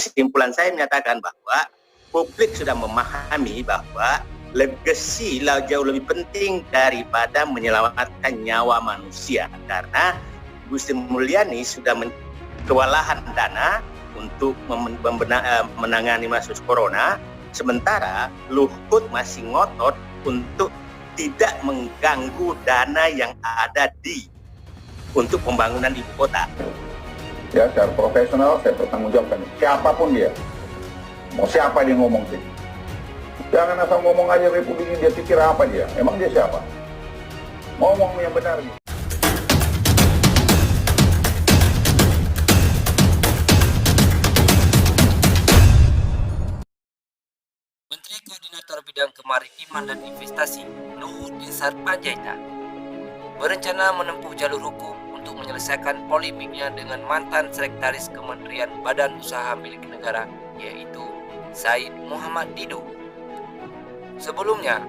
kesimpulan saya menyatakan bahwa publik sudah memahami bahwa legasi jauh lebih penting daripada menyelamatkan nyawa manusia, karena Bu Sri Mulyani sudah kewalahan dana untuk menangani kasus corona, sementara Luhut masih ngotot untuk tidak mengganggu dana yang ada untuk pembangunan ibu kota. Ya, secara profesional saya bertanggungjawabkan siapapun dia, mau siapa dia ngomong sih, jangan asal ngomong aja Republik ini, dia pikir apa dia, emang dia siapa, ngomong yang benar gitu. Menteri Koordinator Bidang Kemaritiman dan Investasi, Luhut Binsar Panjaitan, berencana menempuh jalur hukum untuk menyelesaikan polemiknya dengan mantan Sekretaris Kementerian Badan Usaha Milik Negara, yaitu Said Muhammad Didu. Sebelumnya,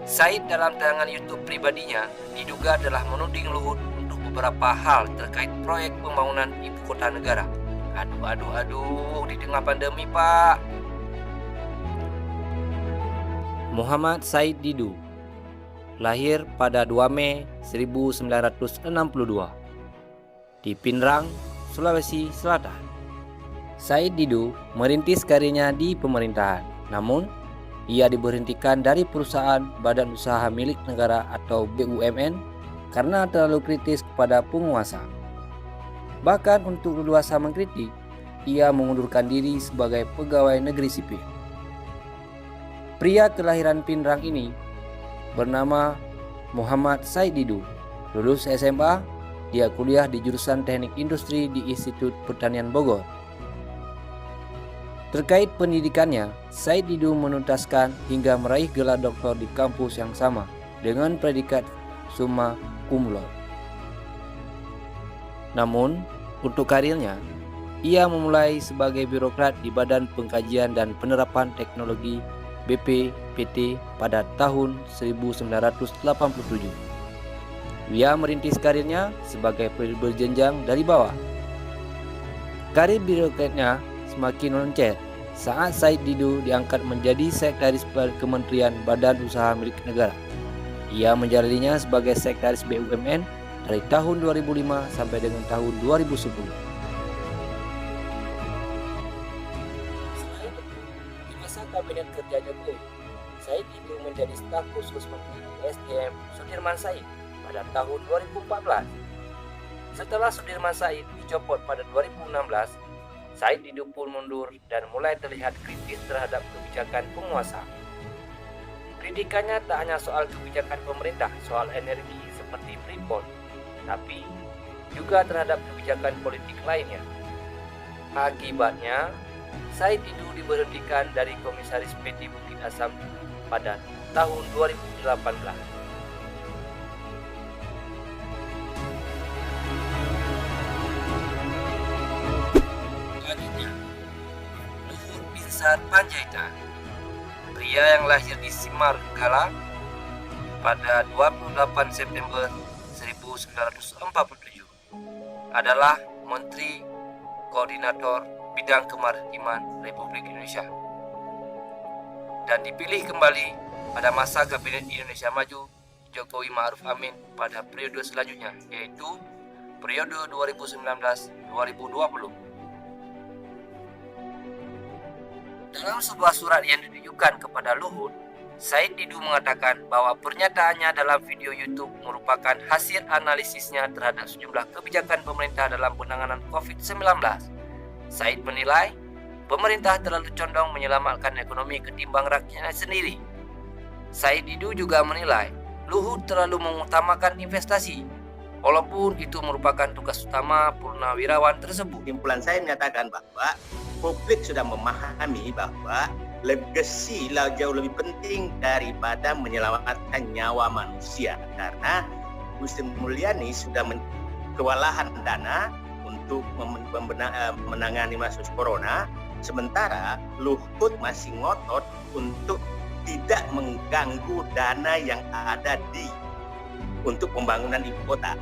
Said dalam tayangan YouTube pribadinya diduga telah menuding Luhut untuk beberapa hal terkait proyek pembangunan ibu kota negara. Aduh, di tengah pandemi, Pak. Muhammad Said Didu lahir pada 2 Mei 1962 di Pinrang, Sulawesi Selatan. Said Didu merintis karirnya di pemerintahan, namun ia diberhentikan dari perusahaan Badan Usaha Milik Negara atau BUMN karena terlalu kritis kepada penguasa. Bahkan untuk leluasa mengkritik, ia mengundurkan diri sebagai pegawai negeri sipil. Pria kelahiran Pinrang ini bernama Muhammad Said Didu. Lulus SMA, dia kuliah di jurusan Teknik Industri di Institut Pertanian Bogor. Terkait pendidikannya, Said Didu menuntaskan hingga meraih gelar doktor di kampus yang sama dengan predikat summa cum laude. Namun, untuk karirnya, ia memulai sebagai birokrat di Badan Pengkajian dan Penerapan Teknologi BPPT pada tahun 1987. Ia merintis karirnya sebagai berjenjang dari bawah. Karir birokratnya semakin melonjak saat Said Didu diangkat menjadi Sekretaris Kementerian Badan Usaha Milik Negara. Ia menjalaninya sebagai Sekretaris BUMN dari tahun 2005 sampai dengan tahun 2010. Kabinet Kerja Jokowi, Said Didu menjadi staf khusus Menteri SDM Sudirman Said pada tahun 2014. Setelah Sudirman Said dicopot pada 2016, Said Didu pun mundur dan mulai terlihat kritis terhadap kebijakan penguasa. Kritikannya tak hanya soal kebijakan pemerintah soal energi seperti Freeport, tapi juga terhadap kebijakan politik lainnya. Akibatnya, Said Didu diberhentikan dari Komisaris PT Bukit Asam pada tahun 2018. Selanjutnya, Luhut Binsar Panjaitan, pria yang lahir di Simargala pada 28 September 1947, adalah Menteri Koordinator Bidang Kemaritiman Republik Indonesia dan dipilih kembali pada masa Kabinet Indonesia Maju Jokowi Ma'ruf Amin pada periode selanjutnya, yaitu periode 2019-2020. Dalam sebuah surat yang ditujukan kepada Luhut, Said Didu mengatakan bahwa pernyataannya dalam video YouTube merupakan hasil analisisnya terhadap sejumlah kebijakan pemerintah dalam penanganan COVID-19. Said menilai pemerintah terlalu condong menyelamatkan ekonomi ketimbang rakyatnya sendiri. Said Didu juga menilai Luhut terlalu mengutamakan investasi, walaupun itu merupakan tugas utama purnawirawan tersebut. Kesimpulan saya menyatakan bahwa publik sudah memahami bahwa legasi jauh lebih penting daripada menyelamatkan nyawa manusia, karena Bu Sri Mulyani sudah kewalahan dana untuk menangani kasus corona, sementara Luhut masih ngotot untuk tidak mengganggu dana yang ada untuk pembangunan ibu kota.